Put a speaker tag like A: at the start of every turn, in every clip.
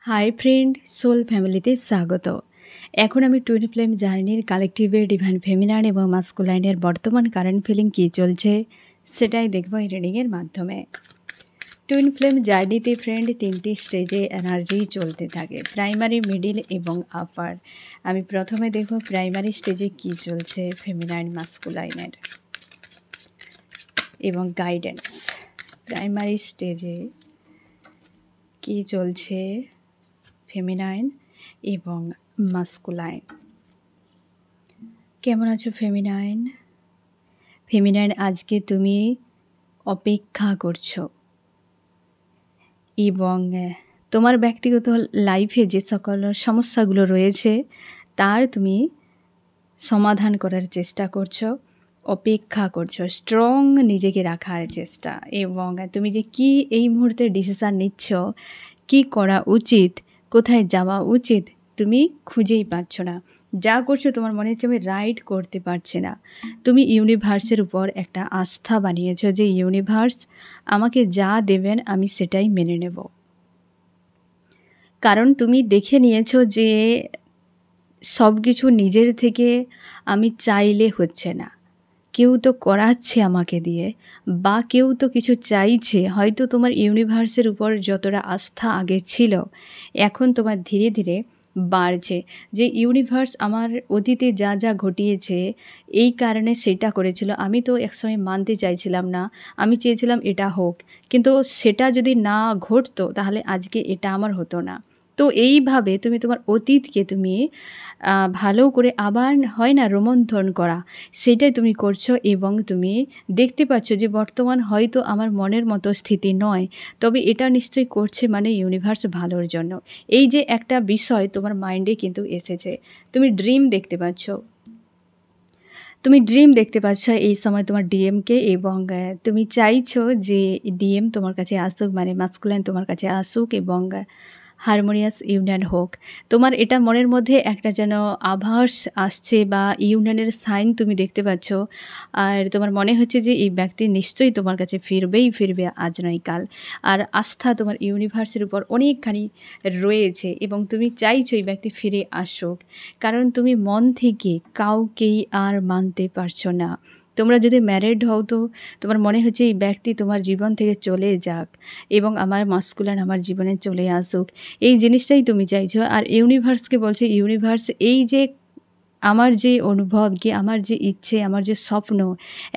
A: Hi friend, soul ফ্যামিলিতে স্বাগত। এখন আমি টুইন ফ্লেম জার্নির কালেকটিভের ডিভাইন ফেমিনাইন এবং মাস্কুলাইনের বর্তমান কারেন্ট ফিলিং কী চলছে সেটাই দেখব এই রিডিংয়ের মাধ্যমে। টুইন ফ্লেম জার্নিতে ফ্রেন্ড 3টি স্টেজে এনার্জি চলতে থাকে, প্রাইমারি, মিডিল এবং আপার। আমি প্রথমে দেখব প্রাইমারি স্টেজে কী চলছে ফেমিনাইন মাস্কুলাইনের এবং গাইডেন্স। প্রাইমারি স্টেজে কী চলছে ফেমিনাইন এবং মাস্কুলাইন। কেমন আছো ফেমিনাইন? ফেমিনাইন, আজকে তুমি অপেক্ষা করছো এবং তোমার ব্যক্তিগত লাইফে যে সকল সমস্যাগুলো রয়েছে তার তুমি সমাধান করার চেষ্টা করছো, অপেক্ষা করছো, স্ট্রং নিজেকে রাখার চেষ্টা। এবং তুমি যে কি এই মুহূর্তে ডিসিশান নিচ্ছ, কি করা উচিত, কোথায় যাওয়া উচিত, তুমি খুঁজেই পাচ্ছ না। যা করছো তোমার মনে হচ্ছে আমি রাইট করতে পারছি না। তুমি ইউনিভার্সের উপর একটা আস্থা বানিয়েছো যে ইউনিভার্স আমাকে যা দেবেন আমি সেটাই মেনে নেব। কারণ তুমি দেখে নিয়েছো যে সব কিছু নিজের থেকে আমি চাইলে হচ্ছে না, কেউ তো করাচ্ছে আমাকে দিয়ে, বা কেউ তো কিছু চাইছে। হয়তো তোমার ইউনিভার্সের উপর যতটা আস্থা আগে ছিল এখন তোমার ধীরে ধীরে বাড়ছে, যে ইউনিভার্স আমার অতীতে যা যা ঘটিয়েছে এই কারণে সেটা করেছিল। আমি তো একসময় মানতে চাইছিলাম না, আমি চেয়েছিলাম এটা হোক, কিন্তু সেটা যদি না ঘটতো তাহলে আজকে এটা আমার হতো না। তো এইভাবে তুমি তোমার অতীতকে তুমি ভালো করে আবার হয় না রোমন্থন করা, সেটাই তুমি করছো। এবং তুমি দেখতে পাচ্ছ যে বর্তমান হয়তো আমার মনের মতো স্থিতি নয়, তবে এটা নিশ্চয়ই করছে মানে ইউনিভার্স ভালোর জন্য। এই যে একটা বিষয় তোমার মাইন্ডে কিন্তু এসেছে, তুমি ড্রিম দেখতে পাচ্ছ, এই সময় তোমার ডিএমকে, এবং তুমি চাইছো যে ডিএম তোমার কাছে আসুক, মানে মাস্কুলাইন তোমার কাছে আসুক এবং হারমোনিয়াস ইউনিয়ন হোক। তোমার এটা মনের মধ্যে একটা যেন আভাস আসছে বা ইউনিয়নের সাইন তুমি দেখতে পাচ্ছ। আর তোমার মনে হচ্ছে যে এই ব্যক্তি নিশ্চয়ই তোমার কাছে ফিরবে আজ নয় কাল। আর আস্থা তোমার ইউনিভার্সের উপর অনেকখানি রয়েছে এবং তুমি চাইছো এই ব্যক্তি ফিরে আসুক, কারণ তুমি মন থেকে কাউকেই আর মানতে পারছো না। তোমরা যদি ম্যারিড হও তো তোমার মনে হচ্ছে এই ব্যক্তি তোমার জীবন থেকে চলে যাক এবং আমার মাস্কুলাইন আমার জীবনে চলে আসুক, এই জিনিসটাই তুমি চাইছো। আর ইউনিভার্সকে বলছে, ইউনিভার্স এই যে আমার যে অনুভব, কি আমার যে ইচ্ছে, আমার যে স্বপ্ন,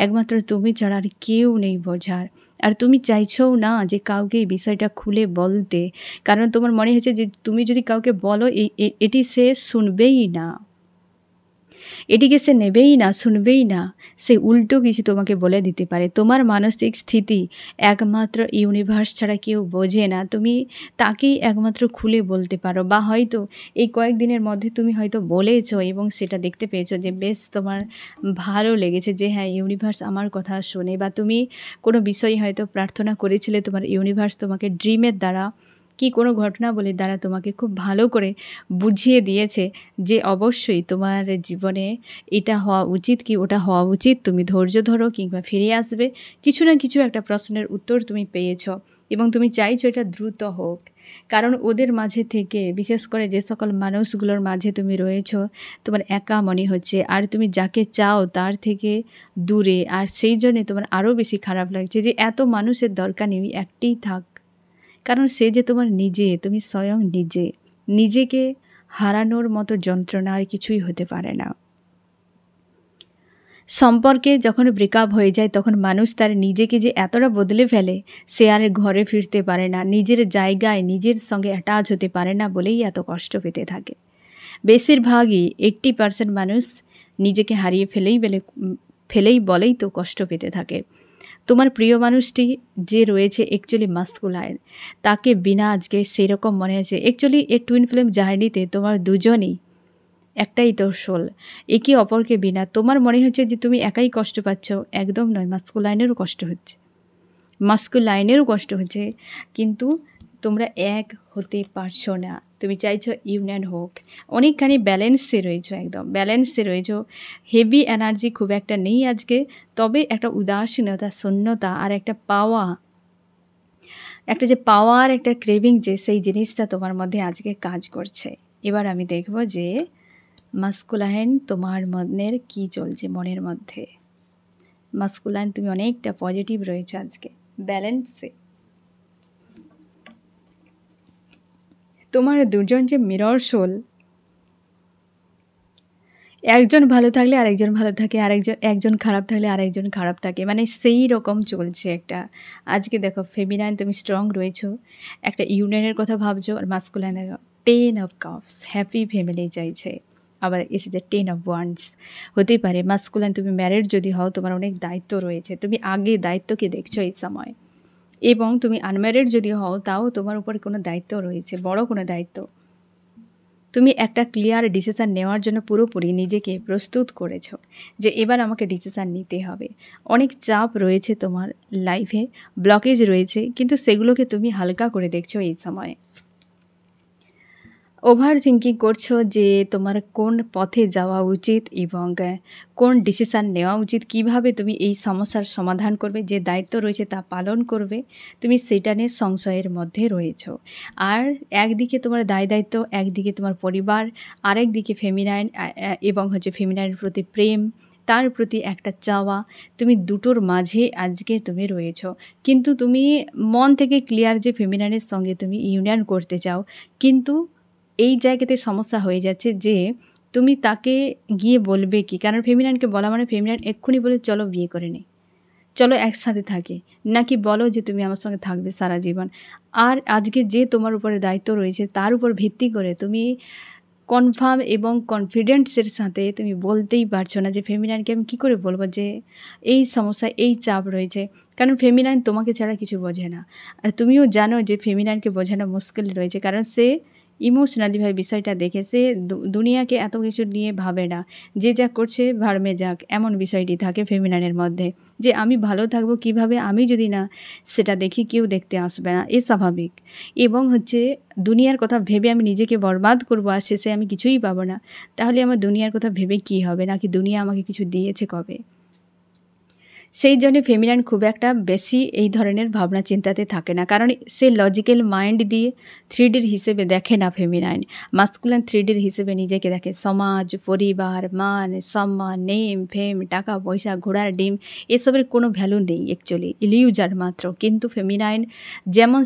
A: একমাত্র তুমি ছাড়া আর কেউ নেই বোঝার। আর তুমি চাইছোও না যে কাউকে এই বিষয়টা খুলে বলতে, কারণ তোমার মনে হচ্ছে যে তুমি যদি কাউকে বলো এটি সে শুনবেই না, এটিকে সে নেবেই না, শুনবেই না, সে উল্টো কিছু তোমাকে বলে দিতে পারে। তোমার মানসিক স্থিতি একমাত্র ইউনিভার্স ছাড়া কেউ বোঝে না, তুমি তাকেই একমাত্র খুলে বলতে পারো। বা হয়তো এই কয়েকদিনের মধ্যে তুমি হয়তো বলেছো এবং সেটা দেখতে পেয়েছো যে বেশ তোমার ভালো লেগেছে যে হ্যাঁ ইউনিভার্স আমার কথা শোনে। বা তুমি কোনো বিষয়ে হয়তো প্রার্থনা করেছিলে, তোমার ইউনিভার্স তোমাকে ড্রিমের দ্বারা কি কোনো ঘটনাবলীর দ্বারা তোমাকে খুব ভালো করে বুঝিয়ে দিয়েছে যে অবশ্যই তোমার জীবনে এটা হওয়া উচিত কি ওটা হওয়া উচিত। তুমি ধৈর্য ধরো কিংবা ফিরে আসবে, কিছু না কিছু একটা প্রশ্নের উত্তর তুমি পেয়েছো এবং তুমি চাইছো এটা দ্রুত হোক। কারণ ওদের মাঝে থেকে, বিশেষ করে যে সকল মানুষগুলোর মাঝে তুমি রয়েছো, তোমার একা মনে হচ্ছে আর তুমি যাকে চাও তার থেকে দূরে। আর সেই জন্যে তোমার আরও বেশি খারাপ লাগছে যে এত মানুষের দরকার নেই, একটিই থাক, কারণ সে যে তোমার নিজে, তুমি স্বয়ং নিজে। নিজেকে হারানোর মতো যন্ত্রণা আর কিছুই হতে পারে না। সম্পর্কে যখন ব্রেকআপ হয়ে যায় তখন মানুষ তার নিজেকে যে এতটা বদলে ফেলে, সে আর ঘরে ফিরতে পারে না, নিজের জায়গায় নিজের সঙ্গে অ্যাটাচ হতে পারে না বলেই এত কষ্ট পেতে থাকে। বেশিরভাগই 80% মানুষ নিজেকে হারিয়ে ফেলেই বলেই তো কষ্ট পেতে থাকে। তোমার প্রিয় মানুষটি যে রয়েছে অ্যাকচুয়ালি মাস্কুলাইন, তাকে বিনা আজকে সেরকম মনে হচ্ছে। অ্যাকচুয়ালি এই টুইন ফ্লেম জার্নিতে তোমার দুজনই একটাই তো সোল, একে অপরকে বিনা তোমার মনে হচ্ছে যে তুমি একাই কষ্ট পাচ্ছ। একদম নয়, মাস্কুলাইনেরও কষ্ট হচ্ছে, কিন্তু তোমরা এক হতে পারছো না। তুমি চাইছো ইউনিয়ন হোক, অনেকখানি ব্যালেন্সে রয়েছো, একদম ব্যালেন্সে রয়েছো। হেভি এনার্জি খুব একটা নেই আজকে, তবে একটা উদাসীনতা, শূন্যতা আর একটা পাওয়া, একটা যে পাওয়ার, একটা ক্রেভিং, যে সেই জিনিসটা তোমার মধ্যে আজকে কাজ করছে। এবার আমি দেখব যে মাস্কুলাইন তোমার মনের কি চলছে মনের মধ্যে। মাস্কুলাইন তুমি অনেকটা পজিটিভ রয়েছে আজকে, ব্যালেন্সে। তোমার দুজন যে মিরর সোল, একজন ভালো থাকলে আরেকজন ভালো থাকে, একজন খারাপ থাকলে আরেকজন খারাপ থাকে, মানে সেই রকম চলছে একটা। আজকে দেখো ফেমিনাইন তুমি স্ট্রং রয়েছো, একটা ইউনিয়নের কথা ভাবছো, আর মাস্কুলাইন দেখো 10 অফ কাপস, হ্যাপি ফ্যামিলি চাইছে। আবার এসে যে 10 অফ ওয়ান্ডস, হতেই পারে মাস্কুলাইন তুমি ম্যারিড যদি হও, তোমার অনেক দায়িত্ব রয়েছে, তুমি আগে দায়িত্বকে দেখছো এই সময়। এবং তুমি আনম্যারিড যদি হও, তাও তোমার উপর কোনো দায়িত্ব রয়েছে, বড় কোনো দায়িত্ব। তুমি একটা ক্লিয়ার ডিসিশান নেওয়ার জন্য পুরোপুরি নিজেকে প্রস্তুত করেছো যে এবার আমাকে ডিসিশান নিতে হবে। অনেক চাপ রয়েছে তোমার লাইফে, ব্লকেজ রয়েছে, কিন্তু সেগুলোকে তুমি হালকা করে দেখছো এই সময়। ওভার থিঙ্কিং করছো যে তোমার কোন পথে যাওয়া উচিত এবং কোন ডিসিশান নেওয়া উচিত, কিভাবে তুমি এই সমস্যার সমাধান করবে, যে দায়িত্ব রয়েছে তা পালন করবে, তুমি সেটা নিয়ে সংশয়ের মধ্যে রয়েছো। আর একদিকে তোমার দায়িত্ব, একদিকে তোমার পরিবার, আরেক দিকে ফেমিনাইন এবং ফেমিনাইনের প্রতি প্রেম, তার প্রতি একটা চাওয়া, তুমি দুটোর মাঝে আজকে তুমি রয়েছো। কিন্তু তুমি মন থেকে ক্লিয়ার যে ফেমিনাইনের সঙ্গে তুমি ইউনিয়ন করতে চাও, কিন্তু এই জায়গাতে সমস্যা হয়ে যাচ্ছে যে তুমি তাকে গিয়ে বলবে কি, কারণ ফেমিনাইনকে বলা মানে ফেমিনাইন এক্ষুনি বলে চলো বিয়ে করে নে, চলো একসাথে থাকি, নাকি বলো যে তুমি আমার সঙ্গে থাকবে সারা জীবন। আর আজকে যে তোমার উপরে দায়িত্ব রয়েছে তার উপর ভিত্তি করে তুমি কনফার্ম এবং কনফিডেন্সের সাথে তুমি বলতেই পারছো না যে ফেমিনাইনকে আমি কী করে বলবো যে এই সমস্যা, এই চাপ রয়েছে। কারণ ফেমিনাইন তোমাকে ছাড়া কিছু বোঝে না, আর তুমিও জানো যে ফেমিনাইনকে বোঝানো মুশকিল রয়েছে, কারণ সে ইমোশনালিভাবে বিষয়টা দেখে, সে দুনিয়াকে এত কিছু নিয়ে ভাবে না, যে যা করছে ভাড়মে যাক, এমন বিষয়টি থাকে ফেমিনাইনের মধ্যে, যে আমি ভালো থাকবো কিভাবে, আমি যদি না সেটা দেখি কেউ দেখতে আসবে না, এ স্বাভাবিক। এবং দুনিয়ার কথা ভেবে আমি নিজেকে বরবাদ করবো আর শেষে আমি কিছুই পাবো না, তাহলে আমার দুনিয়ার কথা ভেবে কি হবে, নাকি দুনিয়া আমাকে কিছু দিয়েছে কবে। সেই জন্য ফেমিনাইন খুব একটা বেশি এই ধরনের ভাবনা চিন্তাতে থাকে না, কারণ সে লজিক্যাল মাইন্ড দিয়ে 3Dর হিসেবে দেখে না ফেমিনাইন। মাস্কুলাইন 3Dর হিসেবে নিজেকে দেখে, সমাজ, পরিবার, মান সম্মান, নেম ফেম, টাকা পয়সা, ঘোড়ার ডিম, এসবের কোনো ভ্যালু নেই, অ্যাকচুয়ালি ইলিউজার মাত্র। কিন্তু ফেমিনাইন যেমন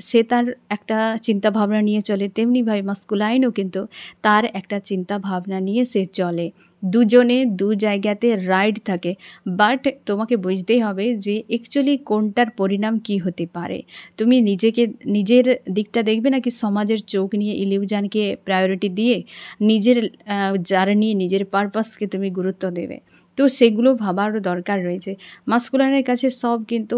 A: সে তার একটা চিন্তাভাবনা নিয়ে চলে, তেমনিভাবে মাস্কুলাইনও কিন্তু তার একটা চিন্তাভাবনা নিয়ে সে চলে। দুজনে দু জায়গাতে রাইট থাকে, বাট তোমাকে বুঝতেই হবে যে অ্যাকচুয়ালি কোনটার পরিণাম কি হতে পারে। তুমি নিজের দিকটা দেখবে, নাকি সমাজের চোখ নিয়ে ইলিউশনকে প্রায়োরিটি দিয়ে নিজের জার্নি, নিজের পারপাসকে তুমি গুরুত্ব দেবে। তো সেগুলো ভাবারও দরকার রয়েছে। মাস্কুলাইনের কাছে সব কিন্তু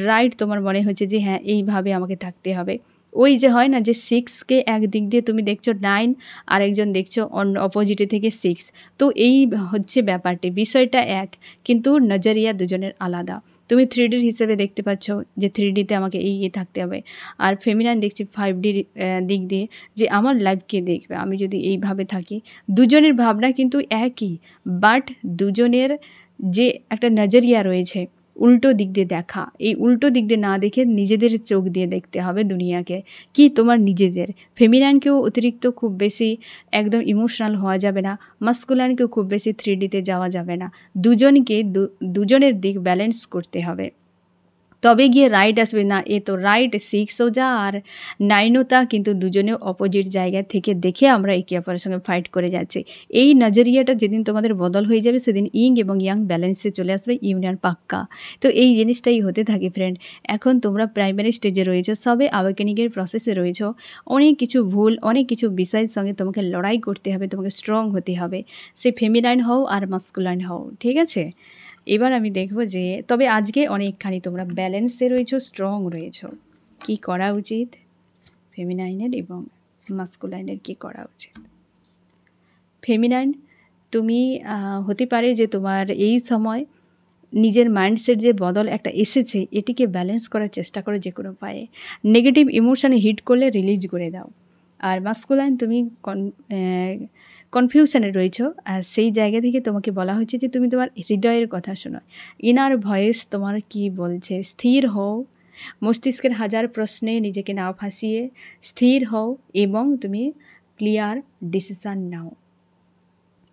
A: রাইট তোমার মনে হচ্ছে যে হ্যাঁ এইভাবে আমাকে থাকতে হবে। ওই যে হয় না যে 6কে একদিক দিয়ে তুমি দেখছো 9, আর একজন দেখছো অপোজিটে থেকে 6, তো এই ব্যাপারটি, বিষয়টা এক, কিন্তু নজরিয়া দুজনের আলাদা। তুমি 3Dর হিসেবে দেখতে পাচ্ছ যে 3Dতে আমাকে এই থাকতে হবে, আর ফেমিনাইন দেখছি 5Dর দিক দিয়ে যে আমার লাইফকে দেখবে আমি যদি এইভাবে থাকি। দুজনের ভাবনা কিন্তু একই, বাট দুজনের যে একটা নজরিয়া রয়েছে উল্টো দিক দিয়ে দেখা, এই উল্টো দিক দিয়ে না দেখে নিজেদের চোখ দিয়ে দেখতে হবে দুনিয়াকে, কি তোমার নিজেদের। ফেমিনাইনকেও অতিরিক্ত খুব বেশি একদম ইমোশনাল হওয়া যাবে না, মাস্কুলাইনকেও খুব বেশি 3Dতে যাওয়া যাবে না। দুজনকে দুজনের দিক ব্যালেন্স করতে হবে, তবে গিয়ে রাইট আসবে। না এ তো রাইট 6ও যা আর 9ও তা, কিন্তু দুজনেও অপোজিট জায়গা থেকে দেখে আমরা একে অপরের সঙ্গে ফাইট করে যাচ্ছি। এই নজরিয়াটা যেদিন তোমাদের বদল হয়ে যাবে, সেদিন ইং এবং ইয়াং ব্যালেন্সে চলে আসবে, ইউনিয়ন পাক্কা। তো এই জিনিসটাই হতে থাকে ফ্রেন্ড। এখন তোমরা প্রাইমারি স্টেজে রয়েছো, সবে আওয়েকেনিংয়ের প্রসেসে রয়েছো, অনেক কিছু ভুল, অনেক কিছু বিষয়ের সঙ্গে তোমাকে লড়াই করতে হবে, তোমাকে স্ট্রং হতে হবে, সে ফেমিনাইন হও আর মাস্কুলাইন হও, ঠিক আছে। এবার আমি দেখব যে তবে আজকে অনেকখানি তোমরা ব্যালেন্সে রয়েছো, স্ট্রং রয়েছো। কি করা উচিত ফেমিনাইনের এবং মাস্কুলাইনের, কি করা উচিত। ফেমিনাইন, তুমি হতে পারে যে তোমার এই সময় নিজের মাইন্ডসেট যে বদল একটা এসেছে, এটিকে ব্যালেন্স করার চেষ্টা করো যে কোনো উপায়ে। নেগেটিভ ইমোশানে হিট করলে রিলিজ করে দাও। আর মাস্কুলাইন, তুমি কনফিউশনে রয়েছো, আর সেই জায়গা থেকে তোমাকে বলা হচ্ছে যে তুমি তোমার হৃদয়ের কথা শোনো, ইনার ভয়েস তোমার কি বলছে, স্থির হও মস্তিষ্কের হাজার প্রশ্নে নিজেকে না ফাঁসিয়ে স্থির হও এবং তুমি ক্লিয়ার ডিসিশান নাও।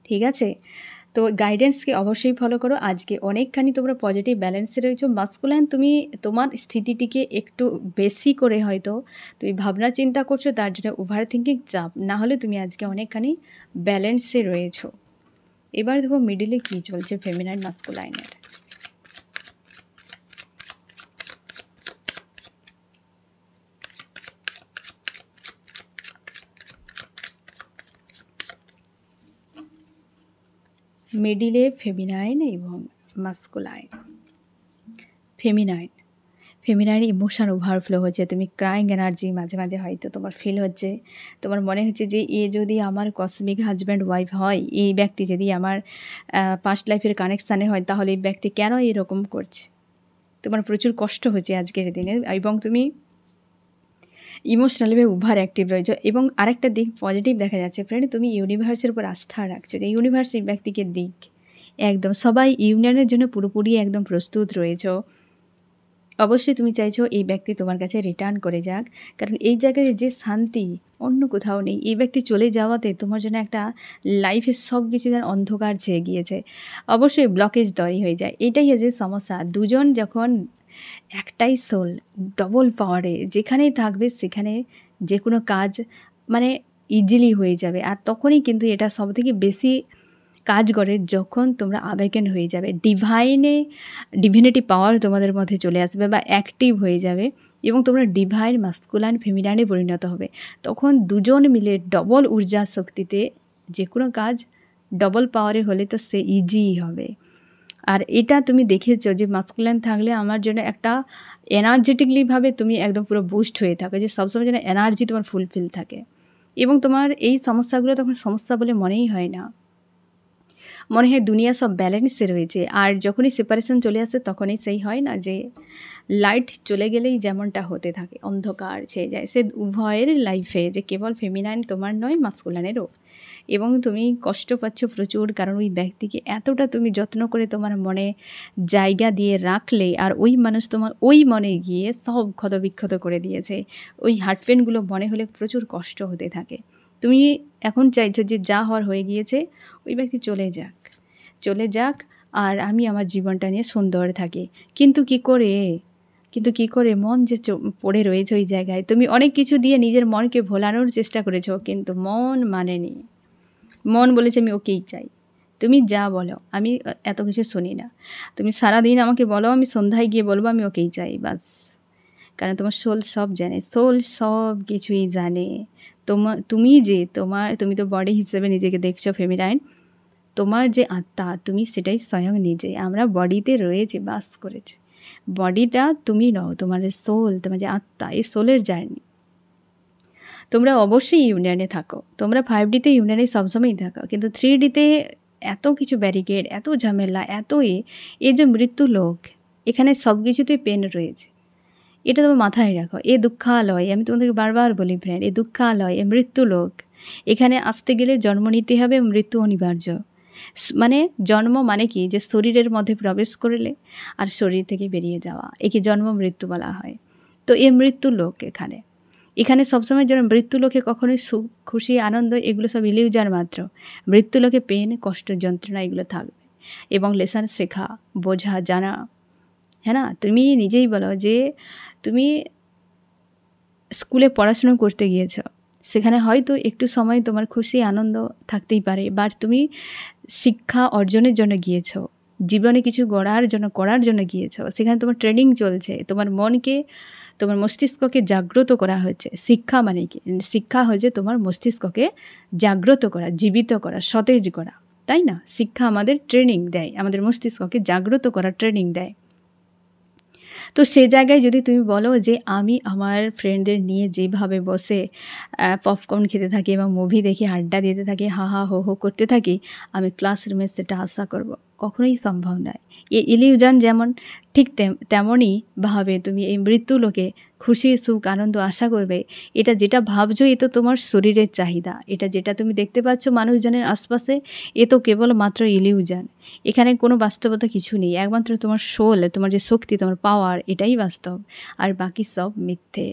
A: ঠিক আছে? তো গাইডেন্সকে অবশ্যই ফলো করো। আজকে অনেকখানি তোমরা পজিটিভ ব্যালেন্সে রয়েছো। মাস্কুলাইন তুমি তোমার স্থিতিটিকে একটু বেশি করে হয়তো তুমি ভাবনা চিন্তা করছো, তার জন্য ওভার থিঙ্কিং চাপ, না হলে তুমি আজকে অনেকখানি ব্যালেন্সে রয়েছো। এবার দেখো মিডিলে কী চলছে ফেমিনাইন মাস্কুলাইনের। মিডিলে ফেমিনাইন এবং মাস্কুলাইন। ফেমিনাইন ইমোশন ওভারফ্লো হচ্ছে, তুমি ক্রাইং এনার্জি মাঝে মাঝে হয়তো তোমার ফিল হচ্ছে। তোমার মনে হচ্ছে যে এ যদি আমার কসমিক হাজব্যান্ড ওয়াইফ হয়, এই ব্যক্তি যদি আমার পাস্ট লাইফের কানেকশানে হয়, তাহলে এই ব্যক্তি কেন এরকম করছে। তোমার প্রচুর কষ্ট হচ্ছে আজকের দিনে এবং তুমি ইমোশনালি ওভার অ্যাক্টিভ রয়েছে। এবং আরেকটা দিক পজিটিভ দেখা যাচ্ছে ফ্রেন্ড, তুমি ইউনিভার্সের উপর আস্থা রাখছো যে ইউনিভার্স এই ব্যক্তিকে দিক। একদম সবাই ইউনিয়নের জন্য পুরোপুরি একদম প্রস্তুত রয়েছো। অবশ্যই তুমি চাইছো এই ব্যক্তি তোমার কাছে রিটার্ন করে যাক, কারণ এই জায়গায় যে শান্তি অন্য কোথাও নেই। এই ব্যক্তি চলে যাওয়াতে তোমার জন্য একটা লাইফের সব কিছু যেন অন্ধকার ছেয়ে গিয়েছে, অবশ্যই ব্লকেজ তৈরি হয়ে যায়। এটাই যে সমস্যা, দুজন যখন একটাই সোল ডবল পাওয়ারে যেখানেই থাকবে সেখানে যে কোনো কাজ মানে ইজিলি হয়ে যাবে। আর তখনই কিন্তু এটা সবথেকে বেশি কাজ করে যখন তোমরা আবেগেন হয়ে যাবে, ডিভিনিটি পাওয়ার তোমাদের মধ্যে চলে আসবে বা অ্যাক্টিভ হয়ে যাবে এবং তোমরা ডিভাইন মাস্কুলাইন ফেমিনাইনে পরিণত হবে। তখন দুজন মিলে ডবল ঊর্জা শক্তিতে যে কোনো কাজ ডবল পাওয়ারে হলে তো সে ইজি হবে। আর এটা তুমি দেখেছো যে মাস্কুলাইন থাকলে আমার জন্য একটা এনার্জেটিকলিভাবে তুমি একদম পুরো বুস্ট হয়ে থাকো, যে সবসময় যেন এনার্জি তোমার ফুলফিল থাকে এবং তোমার এই সমস্যাগুলো তখন সমস্যা বলে মনেই হয় না, মনে হয় দুনিয়া সব ব্যালেন্সে রয়েছে। আর যখনই সেপারেশন চলে আসে তখনই সেই হয় না যে লাইট চলে গেলেই যেমনটা হতে থাকে, অন্ধকার ছেয়ে যায়। সে উভয়ের লাইফে যে কেবল ফেমিনাইন তোমার নয় মাস্কুলাইনেরও। এবং তুমি কষ্ট পাচ্ছ প্রচুর, কারণ ওই ব্যক্তিকে এতটা তুমি যত্ন করে তোমার মনে জায়গা দিয়ে রাখলে আর ওই মানুষ তোমার ওই মনে গিয়ে সব ক্ষতবিক্ষত করে দিয়েছে। ওই হার্ট পেনগুলো মনে হলে প্রচুর কষ্ট হতে থাকে। তুমি এখন চাইছো যে যা হওয়ার হয়ে গিয়েছে, ওই ব্যক্তি চলে যাক আর আমি আমার জীবনটা নিয়ে সুন্দর থাকি। কিন্তু কি করে মন যে পড়ে রয়েছে ওই জায়গায়। তুমি অনেক কিছু দিয়ে নিজের মনকে ভোলানোর চেষ্টা করেছো, কিন্তু মন মানেনি। মন বলেছে আমি ওকেই চাই। তুমি যা বলো আমি এত কিছু শুনি না, তুমি সারাদিন আমাকে বলো, আমি সন্ধ্যায় গিয়ে বলবো আমি ওকেই চাই, বাস। কারণ তোমার সোল সব জানে, সোল সব কিছুই জানে। তুমি তো বডি হিসেবে নিজেকে দেখছো ফেমিনাইন, তোমার যে আত্মা তুমি সেটাই স্বয়ং নিজে। আমরা বডিতে রয়েছে, বাস করেছি। বডিটা তুমি নও, তোমার সোল, তোমার যে আত্মা, এই সোলের জার্নি। তোমরা অবশ্যই ইউনিয়নে থাকো, তোমরা 5Dতে ইউনিয়নে সবসময়ই থাকো, কিন্তু 3Dতে এত কিছু ব্যারিকেড, এত ঝামেলা, এ যে মৃত্যু লোক, এখানে সব কিছুতেই পেন রয়েছে। এটা তোমার মাথায় রাখো। এ দুঃখালয়, আমি তোমাদেরকে বারবার বলি ফ্রেন্ড, এ দুঃখালয়, এ মৃত্যু লোক। এখানে আসতে গেলে জন্ম নিতে হবে, মৃত্যু অনিবার্য। মানে জন্ম মানে কি, যে শরীরের মধ্যে প্রবেশ করলে আর শরীর থেকে বেরিয়ে যাওয়া, একে জন্ম মৃত্যু বলা হয়। তো এ মৃত্যু লোক এখানে সবসময় যেন মৃত্যু লোকে কখনোই সুখ, খুশি, আনন্দ এগুলো সব ইলিউজার মাত্র। মৃত্যু লোকে পেন, কষ্ট, যন্ত্রণা এগুলো থাকবে এবং লেসন শেখা, বোঝা, জানা। হ্যাঁ না, তুমি নিজেই বলো যে তুমি স্কুলে পড়াশুনো করতে গিয়েছ, সেখানে হয়তো একটু সময় তোমার খুশি আনন্দ থাকতেই পারে, বাট তুমি শিক্ষা অর্জনের জন্য গিয়েছ, জীবনে কিছু করার জন্য গিয়েছ। সেখানে তোমার ট্রেনিং চলছে, তোমার মনকে, তোমার মস্তিষ্ককে জাগ্রত করা হচ্ছে। শিক্ষা মানে কি? শিক্ষা হচ্ছে তোমার মস্তিষ্ককে জাগ্রত করা, জীবিত করা, সতেজ করা, তাই না? শিক্ষা আমাদের ট্রেনিং দেয়, আমাদের মস্তিষ্ককে জাগ্রত করা ট্রেনিং দেয়। তো সে জায়গায় যদি তুমি বলো যে আমি আমার ফ্রেন্ডদের নিয়ে যেভাবে বসে পপকর্ন খেতে থাকি এবং মুভি দেখে আড্ডা দিতে থাকি, হা হা হো হো করতে থাকি, আমি ক্লাসরুমে সেটা আশা করব, কখনোই সম্ভব নয়। এই ইলিউশন যেমন ঠিক তেমনই ভাবে তুমি এই মৃত্যুলোকে খুশি, সুখ, আনন্দ আশা করবে। এটা যেটা ভাবছো এ তো তোমার শরীরের চাহিদা। এটা যেটা তুমি দেখতে পাচ্ছ মানুষজনের আশপাশে এ তো কেবলমাত্র ইলিউশন। এখানে কোনো বাস্তবতা কিছু নেই। একমাত্র তোমার সোল, তোমার যে শক্তি, তোমার পাওয়ার এটাই বাস্তব। আর বাকি সব মিথ্যে,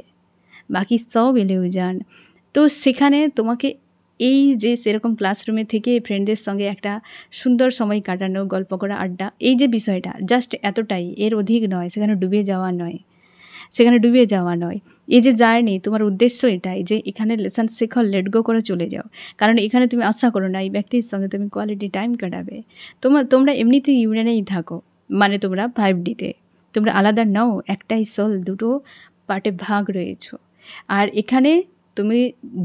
A: বাকি সব ইলিউশন। তো সেখানে তোমাকে এই যে সেরকম ক্লাসরুমে থেকে ফ্রেন্ডদের সঙ্গে একটা সুন্দর সময় কাটানো, গল্প করা, আড্ডা, এই যে বিষয়টা জাস্ট এতটাই, এর অধিক নয়। সেখানে ডুবে যাওয়া নয়, সেখানে ডুবে যাওয়া নয়। এই যে জার্নি, তোমার উদ্দেশ্য এটাই যে এখানে লেসন শেখো, লেট গো করে চলে যাও। কারণ এখানে তুমি আশা করো না এই ব্যক্তির সঙ্গে তুমি কোয়ালিটি টাইম কাটাবে। তোমরা এমনিতেই ইউনিয়নেই থাকো, মানে তোমরা 5Dতে, তোমরা আলাদা নও। একটাই সোল, দুটো পার্টে ভাগ রয়েছো। আর এখানে তুমি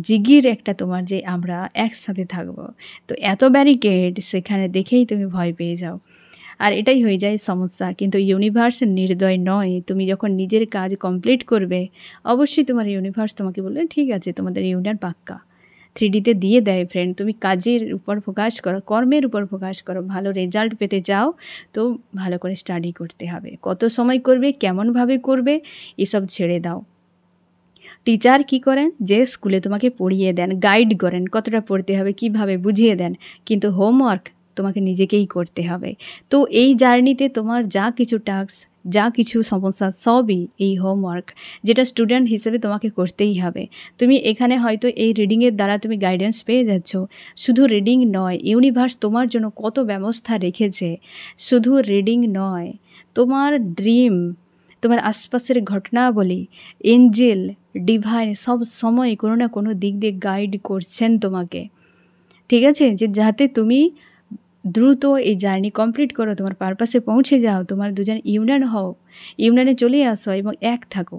A: জিগির একটা তোমার যে আমরা একসাথে থাকবো, তো এত ব্যারিকেড সেখানে দেখেই তুমি ভয় পেয়ে যাও। আর এটাই হয়ে যায় সমস্যা। কিন্তু ইউনিভার্স নির্দয় নয়। তুমি যখন নিজের কাজ কমপ্লিট করবে, অবশ্যই তোমার ইউনিভার্স তোমাকে বলবে ঠিক আছে, তোমাদের ইউনিয়ন পাক্কা। 3Dতে দিয়ে দেয় ফ্রেন্ড। তুমি কাজের উপর ফোকাস করো, কর্মের উপর ফোকাস করো। ভালো রেজাল্ট পেতে চাও তো ভালো করে স্টাডি করতে হবে। কত সময় করবে, কেমনভাবে করবে, এসব ছেড়ে দাও। টিচার কি করেন, যে স্কুলে তোমাকে পড়িয়ে দেন, গাইড করেন, কতটা পড়তে হবে, কিভাবে বুঝিয়ে দেন। কিন্তু হোমওয়ার্ক তোমাকে নিজেকেই করতে হবে। তো এই জার্নিতে তোমার যা কিছু টাস্ক, যা কিছু সমস্যা, সবই এই হোমওয়ার্ক, যেটা স্টুডেন্ট হিসেবে তোমাকে করতেই হবে। তুমি এখানে হয়তো এই রিডিংয়ের দ্বারা তুমি গাইডেন্স পেয়ে যাচ্ছ। শুধু রিডিং নয়, ইউনিভার্স তোমার জন্য কত ব্যবস্থা রেখেছে। শুধু রিডিং নয়, তোমার ড্রিম, তোমার আশপাশের ঘটনাবলী, এঞ্জেল, ডিভাইন সব সময় কোনো না কোনো দিক দিয়ে গাইড করছেন তোমাকে। ঠিক আছে, যে যাতে তুমি দ্রুত এই জার্নি কমপ্লিট করো, তোমার পারপাসে পৌঁছে যাও, তোমার দুজন ইউনিয়ন হও, ইউনিয়নে চলে আসো এবং এক থাকো।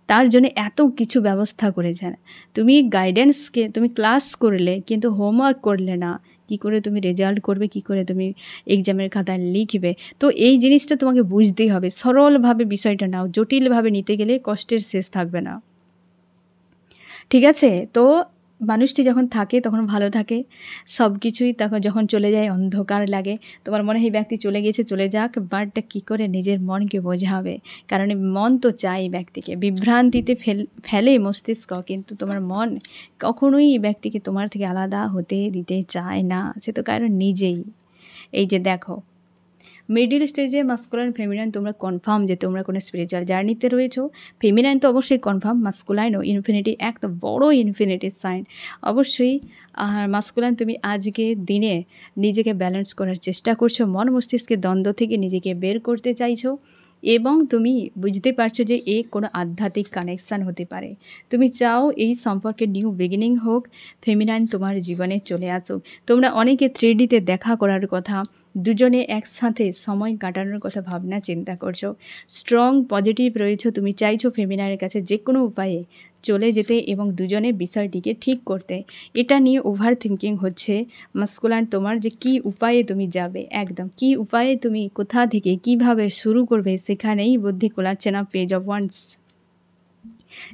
A: তার জন্য এত কিছু ব্যবস্থা করেছেন। তুমি গাইডেন্সকে, তুমি ক্লাস করলে কিন্তু হোমওয়ার্ক করলে না, কি করে তুমি রেজাল্ট করবে, কি করে তুমি এক্সামের খাতায় লিখবে। তো এই জিনিসটা তোমাকে বুঝতেই হবে। সরলভাবে বিষয়টা নাও, জটিলভাবে নিতে গেলে কষ্টের শেষ থাকবে না। ঠিক আছে, তো মানুষটি যখন থাকে তখন ভালো থাকে, সব কিছুই তখন যখন চলে যায় অন্ধকার লাগে। তোমার মনে হয় এই ব্যক্তি চলে গেছে, চলে যাক, বাট কী করে নিজের মনকে বোঝাবে। কারণ মন তো চাই ব্যক্তিকে, বিভ্রান্তিতে ফেলে মস্তিষ্ক, কিন্তু তোমার মন কখনোই এই ব্যক্তিকে তোমার থেকে আলাদা হতে দিতে চায় না। সে তো কারণ নিজেই। এই যে দেখো, মিডিল স্টেজে মাস্কুলাইন ফেমিনাইন তোমরা কনফার্ম যে তোমরা কোনো স্পিরিচুয়াল জার্নিতে রয়েছো। ফেমিনাইন তো অবশ্যই কনফার্ম, মাস্কুলাইনও ইনফিনিটি, একটা বড় ইনফিনিটির সাইন অবশ্যই। আর মাস্কুলাইন, তুমি আজকে দিনে নিজেকে ব্যালেন্স করার চেষ্টা করছো, মন মস্তিষ্কের দ্বন্দ্ব থেকে নিজেকে বের করতে চাইছো এবং তুমি বুঝতে পারছো যে এ কোনো আধ্যাত্মিক কানেকশান হতে পারে। তুমি চাও এই সম্পর্কে নিউ বিগিনিং হোক, ফেমিনাইন তোমার জীবনে চলে আসুক। তোমরা অনেকে 3Dতে দেখা করার কথা, দুজনে একসাথে সময় কাটানোর কথা ভাবনা চিন্তা করছো। স্ট্রং পজিটিভ রয়েছো, তুমি চাইছো ফেমিনাইনের কাছে যে কোনো উপায়ে চলে যেতে এবং দুজনে বিষয়টিকে ঠিক করতে। এটা নিয়ে ওভার থিঙ্কিং হচ্ছে মাস্কুলাইন তোমার, যে কী উপায়ে তুমি যাবে, একদম কী উপায়ে তুমি কোথা থেকে কিভাবে শুরু করবে, সেখানেই বুদ্ধি কোলাচ্ছে না। পেজ অফ ওয়ান্স,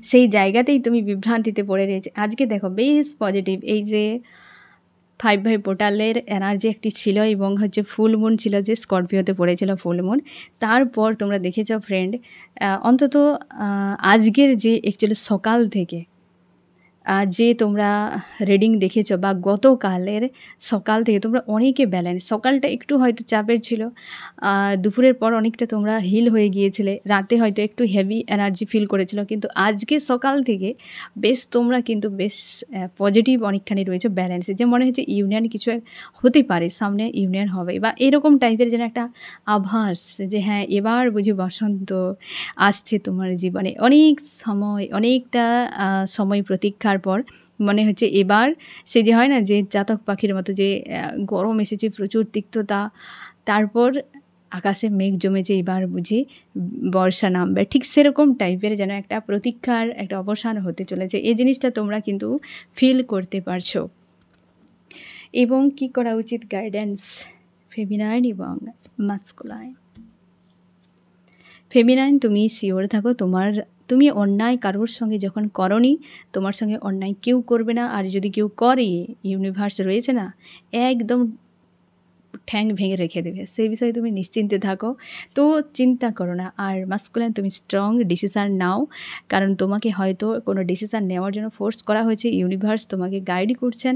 A: সেই জায়গাতেই তুমি বিভ্রান্তিতে পড়ে রয়েছে। আজকে দেখো বেশ পজিটিভ, এই যে 5 পোর্টালের এনার্জি একটি ছিল এবং হচ্ছে ফুল মুন ছিল, যে স্করপিওতে পড়েছিল ফুল মুন। তারপর তোমরা দেখেছ ফ্রেন্ড, অন্তত আজকের যে অ্যাকচুয়ালি সকাল থেকে যে তোমরা রিডিং দেখেছ বা গতকালের সকাল থেকে তোমরা অনেকে ব্যালেন্স, সকালটা একটু হয়তো চাপের ছিল, দুপুরের পর অনেকটা তোমরা হিল হয়ে গিয়েছিলে, রাতে হয়তো একটু হেভি এনার্জি ফিল করেছিল, কিন্তু আজকে সকাল থেকে বেশ তোমরা কিন্তু বেশ পজিটিভ অনেকখানি রয়েছে, ব্যালেন্সে। যে মনে হচ্ছে ইউনিয়ন কিছু হতে পারে, সামনে ইউনিয়ন হবে বা এরকম টাইপের যেন একটা আভাস, যে হ্যাঁ এবার বুঝি বসন্ত আসছে তোমার জীবনে। অনেক সময়, অনেকটা সময় প্রতীক্ষার পর মনে হচ্ছে এবার সে যে হয় না, যে চাতক পাখির মতো, যে গরম এসেছে, প্রচুর তিক্ততা, তারপর আকাশে মেঘ জমেছে, এবার বুঝি বর্ষা নামবে, ঠিক সেরকম টাইপের যেন একটা প্রতীক্ষার একটা অবসান হতে চলেছে। এই জিনিসটা তোমরা কিন্তু ফিল করতে পারছো। এবং কি করা উচিত, গাইডেন্স ফেমিনাইন এবং মাস্কুলাইন। ফেমিনাইন, তুমি শিওর থাকো তুমি অন্যায় কারোর সঙ্গে যখন করনি, তোমার সঙ্গে অন্যায় কেউ করবে না। আর যদি কেউ করে, ইউনিভার্স রয়েছে না, একদম ঠ্যাং ভেঙে রেখে দেবে, সেই বিষয়ে তুমি নিশ্চিন্তে থাকো। তো চিন্তা করো না। আর মাস্কুলাইন তুমি স্ট্রং ডিসিশান নাও, কারণ তোমাকে হয়তো কোনো ডিসিশান নেওয়ার জন্য ফোর্স করা হয়েছে, ইউনিভার্স তোমাকে গাইড করছেন।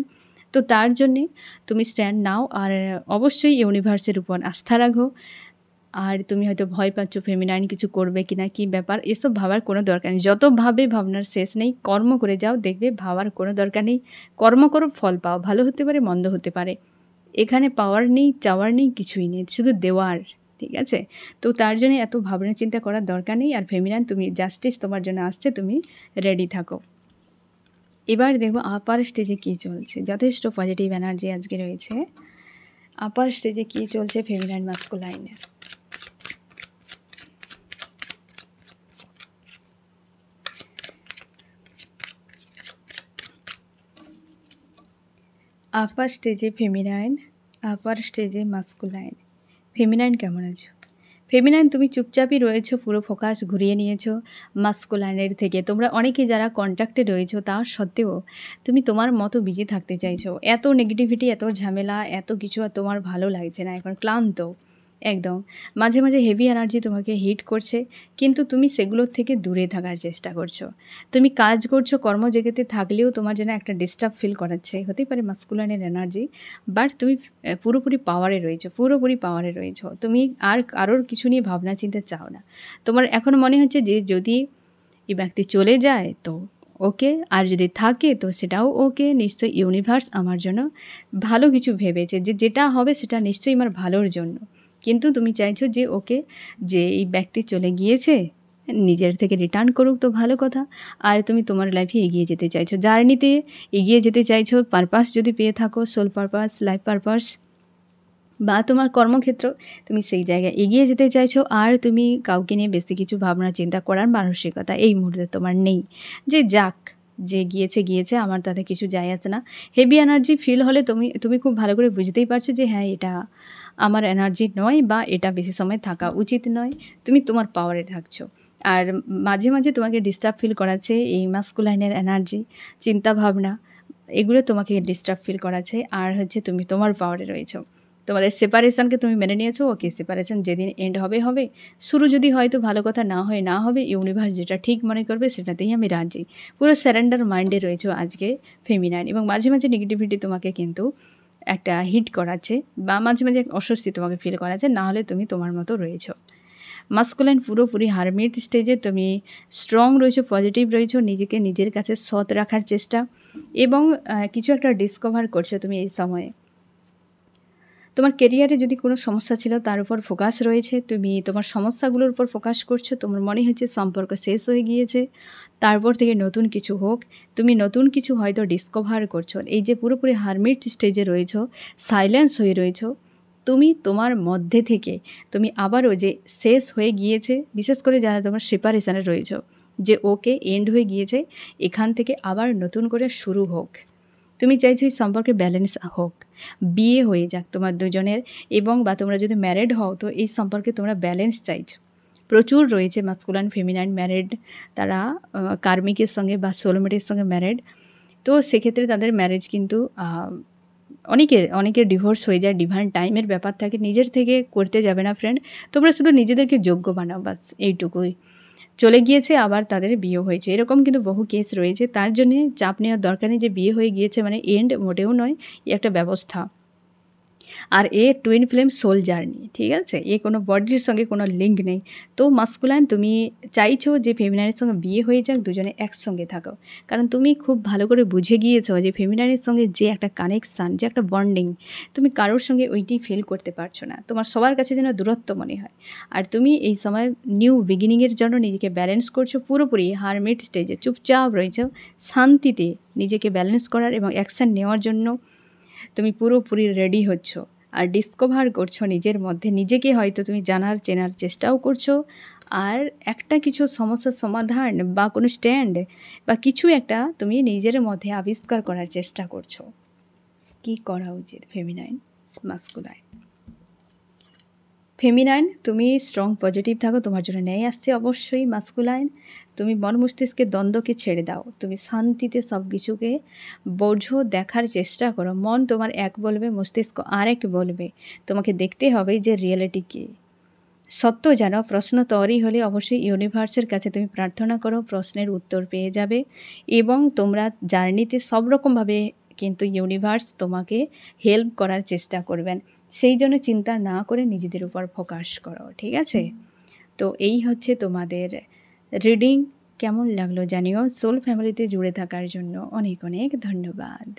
A: তো তার জন্যে তুমি স্ট্যান্ড নাও, আর অবশ্যই ইউনিভার্সের উপর আস্থা রাখো। আর তুমি হয়তো ভয় পাচ্ছ ফেমিনাইন কিছু করবে কি না, কী ব্যাপার, এসব ভাবার কোনো দরকার নেই। যত ভাবে ভাবনার শেষ নেই, কর্ম করে যাও, দেখবে ভাবার কোনো দরকার নেই। কর্ম করো, ফল পাও, ভালো হতে পারে মন্দ হতে পারে। এখানে পাওয়ার নেই, চাওয়ার নেই, কিছুই নেই, শুধু দেওয়ার। ঠিক আছে? তো তার জন্য এত ভাবনা চিন্তা করার দরকার নেই। আর ফেমিনাইন তুমি জাস্টিস তোমার জন্য আসছে, তুমি রেডি থাকো। এবার দেখো আপার স্টেজে কী চলছে। যথেষ্ট পজিটিভ এনার্জি আজকে রয়েছে। আপার স্টেজে কী চলছে ফেমিনাইন মাস্কুলাইনে। আপার স্টেজে ফেমিনাইন, আপার স্টেজে মাস্কুলাইন। ফেমিনাইন কেমন আছো? ফেমিনাইন তুমি চুপচাপই রয়েছো, পুরো ফোকাস ঘুরিয়ে নিয়েছো মাস্কুলাইনের থেকে। তোমরা অনেকেই যারা কন্ট্যাক্টে রয়েছো তা সত্ত্বেও তুমি তোমার মতো বিজি থাকতে চাইছো। এত নেগেটিভিটি, এত ঝামেলা, এত কিছু আর তোমার ভালো লাগছে না, এখন ক্লান্ত একদম। মাঝে মাঝে হেভি এনার্জি তোমাকে হিট করছে, কিন্তু তুমি সেগুলোর থেকে দূরে থাকার চেষ্টা করছো। তুমি কাজ করছো, কর্মজগতে থাকলেও তোমার যেন একটা ডিস্টার্ব ফিল করাচ্ছে। হতেই পারে মাস্কুলাইনের এনার্জি, বাট তুমি পুরোপুরি পাওয়ারে রয়েছো, পুরোপুরি পাওয়ারে রয়েছো। তুমি আর কারোর কিছু নিয়ে ভাবনা চিন্তা চাও না। তোমার এখন মনে হচ্ছে যে যদি এই ব্যক্তি চলে যায় তো ওকে, আর যদি থাকে তো সেটাও ওকে। নিশ্চয়ই ইউনিভার্স আমার জন্য ভালো কিছু ভেবেছে, যে যেটা হবে সেটা নিশ্চয়ই আমার ভালোর জন্য। কিন্তু তুমি চাইছো যে ওকে, যে এই ব্যক্তি চলে গিয়েছে নিজের থেকে রিটার্ন করুক তো ভালো কথা। আর তুমি তোমার লাইফে এগিয়ে যেতে চাইছো, জার্নিতে এগিয়ে যেতে চাইছো। পারপাস যদি পেয়ে থাকো, সোল পারপাস, লাইফ পারপাস বা তোমার কর্মক্ষেত্র, তুমি সেই জায়গায় এগিয়ে যেতে চাইছো। আর তুমি কাউকে নিয়ে বেশি কিছু ভাবনা চিন্তা করার মানসিকতা এই মুহূর্তে তোমার নেই। যে যাক, যে গিয়েছে গিয়েছে, আমার তাতে কিছু যায় আসে না। হেভি এনার্জি ফিল হলে তুমি খুব ভালো করে বুঝতেই পারছো যে হ্যাঁ, এটা আমার এনার্জি নয়, বা এটা বেশি সময় থাকা উচিত নয়। তুমি তোমার পাওয়ারে থাকছো। আর মাঝে মাঝে তোমাকে ডিস্টার্ব ফিল করাচ্ছে এই মাস্কুলাইনের এনার্জি, চিন্তাভাবনা, এগুলো তোমাকে ডিস্টার্ব ফিল করাচ্ছে। আর হচ্ছে তুমি তোমার পাওয়ারে রয়েছো। তোমাদের সেপারেশনকে তুমি মেনে নিয়েছো, ওকে সেপারেশন যেদিন এন্ড হবে হবে। শুরু যদি হয়তো ভালো কথা না হয় না হবে, ইউনিভার্স যেটা ঠিক মনে করবে সেটাতেই আমি রাজি। পুরো স্যারেন্ডার মাইন্ডে রয়েছো আজকে ফেমিনাইন। এবং মাঝে মাঝে নেগেটিভিটি তোমাকে কিন্তু একটা হিট করাচ্ছে, বা মাঝে মাঝে অস্বস্তি তোমাকে ফিল করাচ্ছে, না হলে তুমি তোমার মতো রয়েছো। মাস্কুলাইন পুরোপুরি হারমিট স্টেজে তুমি স্ট্রং রয়েছো, পজিটিভ রয়েছো, নিজেকে নিজের কাছে সৎ রাখার চেষ্টা, এবং কিছু একটা ডিসকভার করছো তুমি এই সময়ে। তোমার কেরিয়ারে যদি কোনো সমস্যা ছিল তার উপর ফোকাস রয়েছে, তুমি তোমার সমস্যাগুলোর উপর ফোকাস করছো। তোমার মনে হচ্ছে সম্পর্ক শেষ হয়ে গিয়েছে, তারপর থেকে নতুন কিছু হোক, তুমি নতুন কিছু হয়তো ডিসকভার করছো। এই যে পুরোপুরি হারমিট স্টেজে রয়েছো, সাইলেন্স হয়ে রয়েছো, তুমি তোমার মধ্যে থেকে তুমি আবারও যে শেষ হয়ে গিয়েছে, বিশেষ করে যারা তোমার সেপারেশনে রয়েছো, যে ওকে এন্ড হয়ে গিয়েছে, এখান থেকে আবার নতুন করে শুরু হোক। তুমি চাইছো এই সম্পর্কে ব্যালেন্স হোক, বিয়ে হয়ে যাক তোমার দুজনের, এবং বা তোমরা যদি ম্যারিড হও তো এই সম্পর্কে তোমরা ব্যালেন্স চাইছো। প্রচুর রয়েছে মাস্কুলাইন ফেমিনাইন ম্যারিড, তারা কার্মিকের সঙ্গে বা সোলমেটের সঙ্গে ম্যারিড। তো সেক্ষেত্রে তাদের ম্যারেজ কিন্তু অনেকের ডিভোর্স হয়ে যায়। ডিভাইন টাইমের ব্যাপার থাকে, নিজের থেকে করতে যাবে না ফ্রেন্ড। তোমরা শুধু নিজেদেরকে যোগ্য বানাও, বাস এইটুকুই। চলে গিয়েছে, আবার তাদের বিয়ে হয়েছে, এরকম কিন্তু বহু কেস রয়েছে। তার জন্যে চাপ নেওয়ার দরকার নেই যে বিয়ে হয়ে গিয়েছে মানে এন্ড, মোটেও নয়। এ একটা ব্যবস্থা। আর এ টুইন ফ্লেম সোল জার্নি, ঠিক আছে? এ কোনো বডির সঙ্গে কোনো লিঙ্ক নেই। তো মাস্কুলাইন তুমি চাইছো যে ফেমিনাইনের সঙ্গে বিয়ে হয়ে যাক, দুজনে একসঙ্গে থাকো। কারণ তুমি খুব ভালো করে বুঝে গিয়েছো যে ফেমিনাইনের সঙ্গে যে একটা কানেকশান, যে একটা বন্ডিং, তুমি কারোর সঙ্গে ওইটি ফিল করতে পারছো না। তোমার সবার কাছে যেন দূরত্ব মনে হয়। আর তুমি এই সময় নিউ বিগিনিংয়ের জন্য নিজেকে ব্যালেন্স করছো, পুরোপুরি হারমিট স্টেজে চুপচাপ রয়েছো, শান্তিতে নিজেকে ব্যালেন্স করার এবং অ্যাকশান নেওয়ার জন্য তুমি পুরোপুরি রেডি হচ্ছ। আর ডিসকভার করছো নিজের মধ্যে, নিজেকে হয়তো তুমি জানার চেনার চেষ্টাও করছো। আর একটা কিছু সমস্যার সমাধান বা কোনো স্ট্যান্ড বা কিছু একটা তুমি নিজের মধ্যে আবিষ্কার করার চেষ্টা করছো। কি করা উচিত ফেমিনাইন মাস্কুলাইন? ফেমিনাইন, তুমি স্ট্রং পজিটিভ থাকো, তোমার জন্য ন্যায় আসছে অবশ্যই। মাস্কুলাইন, তুমি মন মস্তিষ্কের দ্বন্দ্বকে ছেড়ে দাও, তুমি শান্তিতে সব কিছুকে বোঝো, দেখার চেষ্টা করো। মন তোমার এক বলবে, মস্তিষ্ক আরেক বলবে। তোমাকে দেখতে হবে যে রিয়েলিটি কী, সত্য জানো। প্রশ্ন তৈরি হলে অবশ্যই ইউনিভার্সের কাছে তুমি প্রার্থনা করো, প্রশ্নের উত্তর পেয়ে যাবে। এবং তোমরা জার্নিতে সব রকমভাবে কিন্তু ইউনিভার্স তোমাকে হেল্প করার চেষ্টা করবেন। সেই জন্য চিন্তা না করে নিজেদের উপর ফোকাস করো, ঠিক আছে? তো এই হচ্ছে তোমাদের রিডিং। কেমন লাগলো জানিও। সোল ফ্যামিলিতে জুড়ে থাকার জন্য অনেক অনেক ধন্যবাদ।